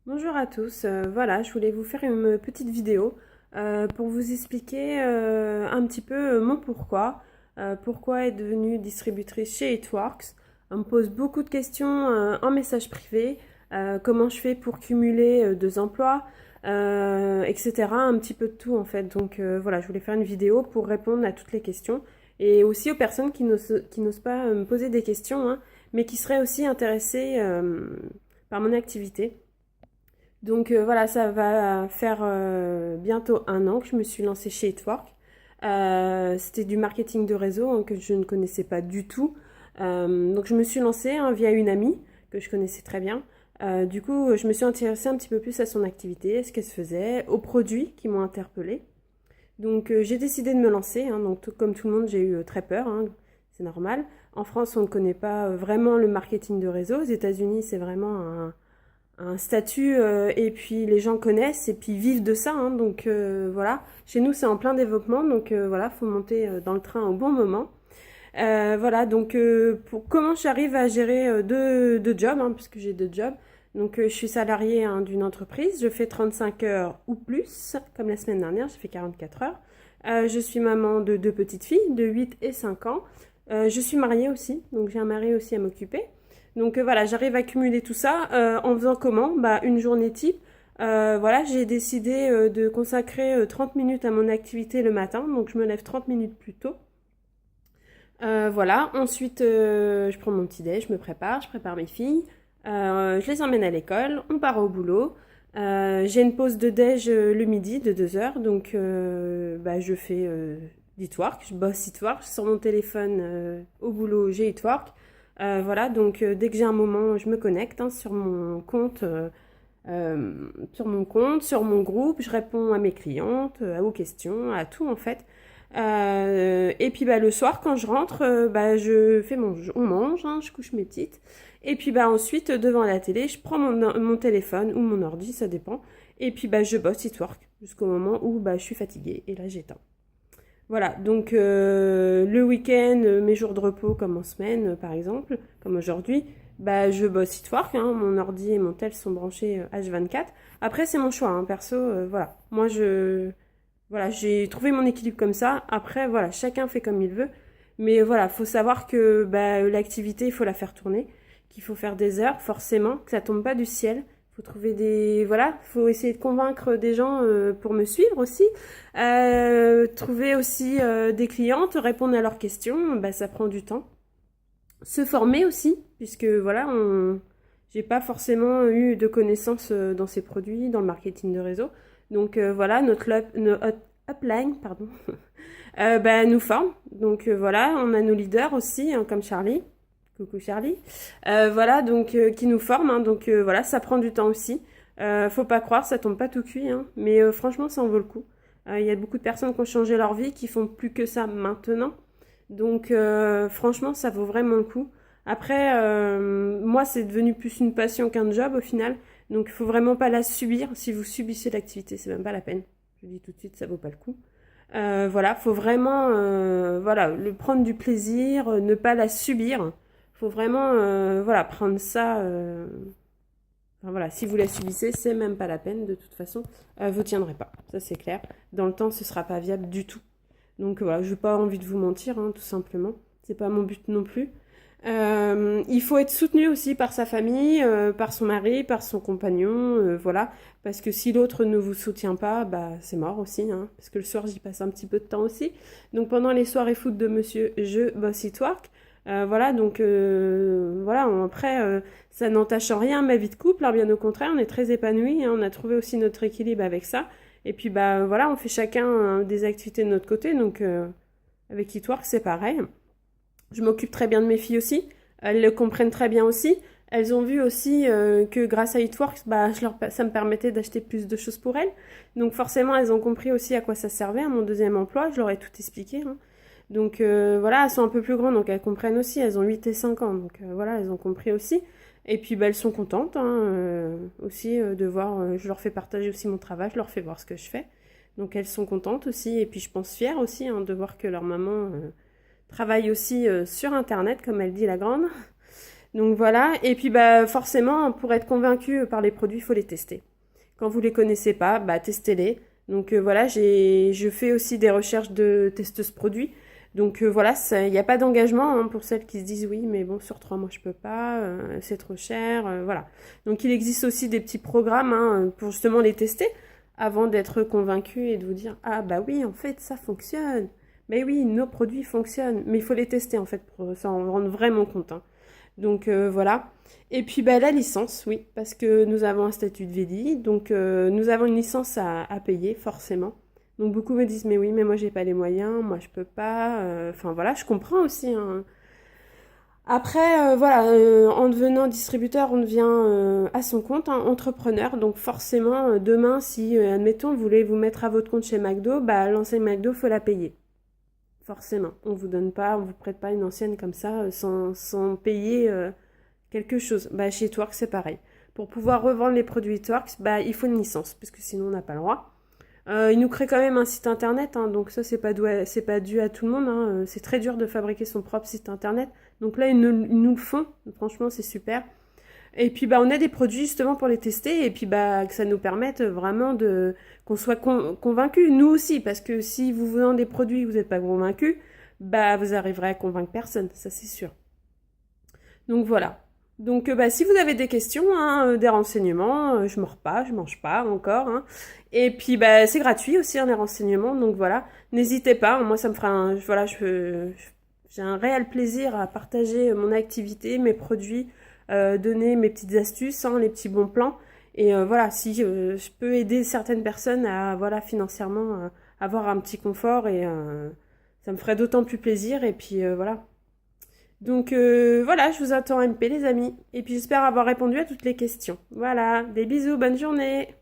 Bonjour à tous, voilà, je voulais vous faire une petite vidéo pour vous expliquer un petit peu mon pourquoi, pourquoi être devenue distributrice chez It Works. On me pose beaucoup de questions en message privé, comment je fais pour cumuler deux emplois, etc. Un petit peu de tout en fait. Donc voilà, je voulais faire une vidéo pour répondre à toutes les questions et aussi aux personnes qui n'osent pas me poser des questions, hein, mais qui seraient aussi intéressées par mon activité. Donc voilà, ça va faire bientôt un an que je me suis lancée chez Itwork. C'était du marketing de réseau hein, que je ne connaissais pas du tout. Donc je me suis lancée hein, via une amie que je connaissais très bien. Du coup, je me suis intéressée un petit peu plus à son activité, à ce qu'elle se faisait, aux produits qui m'ont interpellée. Donc j'ai décidé de me lancer. Hein, donc comme tout le monde, j'ai eu très peur. Hein, c'est normal. En France, on ne connaît pas vraiment le marketing de réseau. Aux États-Unis, c'est vraiment un statut et puis les gens connaissent et puis vivent de ça hein, donc voilà, chez nous c'est en plein développement donc voilà, faut monter dans le train au bon moment. Voilà, donc pour comment j'arrive à gérer deux jobs hein, puisque j'ai deux jobs. Donc je suis salariée hein, d'une entreprise, je fais 35 heures ou plus comme la semaine dernière, j'ai fait 44 heures. Je suis maman de deux petites filles de 8 et 5 ans. Je suis mariée aussi, donc j'ai un mari aussi à m'occuper. Donc voilà, j'arrive à cumuler tout ça en faisant comment? Bah, une journée type. Voilà, j'ai décidé de consacrer 30 minutes à mon activité le matin, donc je me lève 30 minutes plus tôt. Voilà, ensuite je prends mon petit déj, je prépare mes filles, je les emmène à l'école, on part au boulot. J'ai une pause de déj le midi de 2 heures, donc bah, je fais It Work, je bosse It Work, sur mon téléphone au boulot j'ai It Work. Voilà, donc dès que j'ai un moment, je me connecte hein, sur mon compte, sur mon groupe, je réponds à mes clientes, aux questions, à tout en fait. Et puis bah, le soir, quand je rentre, bah, on mange, hein, je couche mes petites. Et puis bah, ensuite, devant la télé, je prends mon téléphone ou mon ordi, ça dépend. Et puis bah, je bosse It Work jusqu'au moment où bah, je suis fatiguée et là j'éteins. Voilà, donc le week-end, mes jours de repos comme en semaine par exemple, comme aujourd'hui, bah, je bosse It Work, hein, mon ordi et mon tel sont branchés H24. Après c'est mon choix, hein, perso, voilà. Voilà, j'ai trouvé mon équilibre comme ça. Après voilà, chacun fait comme il veut. Mais voilà, faut savoir que bah, l'activité, il faut la faire tourner, qu'il faut faire des heures forcément, que ça tombe pas du ciel. Faut trouver des voilà, faut essayer de convaincre des gens pour me suivre aussi. Trouver aussi des clientes, répondre à leurs questions, bah, ça prend du temps. Se former aussi, puisque voilà, j'ai pas forcément eu de connaissances dans ces produits, dans le marketing de réseau. Donc voilà, notre upline, pardon, bah, nous forme. Donc voilà, on a nos leaders aussi, hein, comme Charlie. Coucou Charlie. Voilà, donc qui nous forment. Hein, donc voilà, ça prend du temps aussi. Faut pas croire, ça tombe pas tout cuit. Hein, mais franchement, ça en vaut le coup. Il y a beaucoup de personnes qui ont changé leur vie, qui font plus que ça maintenant. Donc franchement, ça vaut vraiment le coup. Après, moi, c'est devenu plus une passion qu'un job au final. Donc il faut vraiment pas la subir. Si vous subissez l'activité, c'est même pas la peine. Je dis tout de suite, ça vaut pas le coup. Voilà, faut vraiment voilà, prendre du plaisir, ne pas la subir. Faut vraiment voilà, prendre ça. Enfin, voilà, si vous la subissez, c'est même pas la peine de toute façon. Vous tiendrez pas, ça c'est clair. Dans le temps, ce sera pas viable du tout. Donc voilà, je n'ai pas envie de vous mentir, hein, tout simplement. C'est pas mon but non plus. Il faut être soutenu aussi par sa famille, par son mari, par son compagnon, voilà. Parce que si l'autre ne vous soutient pas, bah c'est mort aussi, hein. Parce que le soir, j'y passe un petit peu de temps aussi. Donc pendant les soirées foot de monsieur, je bosse It Work. Voilà, donc voilà, après, ça n'entache en rien ma vie de couple, hein, bien au contraire, on est très épanouis, hein, on a trouvé aussi notre équilibre avec ça. Et puis bah voilà, on fait chacun des activités de notre côté, donc avec It Work, c'est pareil. Je m'occupe très bien de mes filles aussi, elles le comprennent très bien aussi. Elles ont vu aussi que grâce à It Work, bah, ça me permettait d'acheter plus de choses pour elles. Donc forcément, elles ont compris aussi à quoi ça servait, à mon deuxième emploi, je leur ai tout expliqué. Hein. Donc voilà, elles sont un peu plus grandes, donc elles comprennent aussi, elles ont 8 et 5 ans, donc voilà, elles ont compris aussi. Et puis bah, elles sont contentes hein, aussi de voir, je leur fais partager aussi mon travail, je leur fais voir ce que je fais. Donc elles sont contentes aussi, et puis je pense fières aussi hein, de voir que leur maman travaille aussi sur Internet, comme elle dit la grande. Donc voilà, et puis bah forcément, pour être convaincu par les produits, il faut les tester. Quand vous les connaissez pas, bah testez-les. Donc voilà, je fais aussi des recherches de testeuses produits. Donc voilà, il n'y a pas d'engagement hein, pour celles qui se disent oui, mais bon, sur 3 mois je peux pas, c'est trop cher, voilà. Donc il existe aussi des petits programmes hein, pour justement les tester avant d'être convaincu et de vous dire ah bah oui, en fait ça fonctionne. Mais oui, nos produits fonctionnent, mais il faut les tester en fait pour s'en rendre vraiment compte. Hein. Donc voilà. Et puis bah, la licence, oui, parce que nous avons un statut de VDI, donc nous avons une licence à payer forcément. Donc beaucoup me disent mais oui, mais moi j'ai pas les moyens, moi je peux pas. Enfin voilà, je comprends aussi. Hein. Après voilà, en devenant distributeur, on devient à son compte, hein, entrepreneur. Donc forcément demain, si admettons vous voulez vous mettre à votre compte chez McDo, bah l'enseigne McDo faut la payer. Forcément, on vous donne pas, on vous prête pas une ancienne comme ça sans payer quelque chose. Bah, chez Tworks, c'est pareil. Pour pouvoir revendre les produits Tworks, bah, il faut une licence, parce que sinon on n'a pas le droit. Ils nous créent quand même un site internet, hein, donc ça c'est pas dû à tout le monde. Hein, c'est très dur de fabriquer son propre site internet. Donc là ils nous le font, franchement c'est super. Et puis bah on a des produits justement pour les tester et puis bah que ça nous permette vraiment de qu'on soit convaincus, nous aussi, parce que si vous vendez des produits et que vous n'êtes pas convaincus, bah vous arriverez à convaincre personne, ça c'est sûr. Donc voilà. Donc bah, si vous avez des questions, hein, des renseignements, je mords pas, je mange pas encore. Hein. Et puis bah c'est gratuit aussi hein, les renseignements, donc voilà. N'hésitez pas, moi ça me fera un, voilà, j'ai un réel plaisir à partager mon activité, mes produits, donner mes petites astuces, hein, les petits bons plans. Et voilà, si je peux aider certaines personnes à voilà financièrement avoir un petit confort et ça me ferait d'autant plus plaisir. Et puis voilà. Donc voilà, je vous attends MP les amis. Et puis j'espère avoir répondu à toutes les questions. Voilà, des bisous, bonne journée.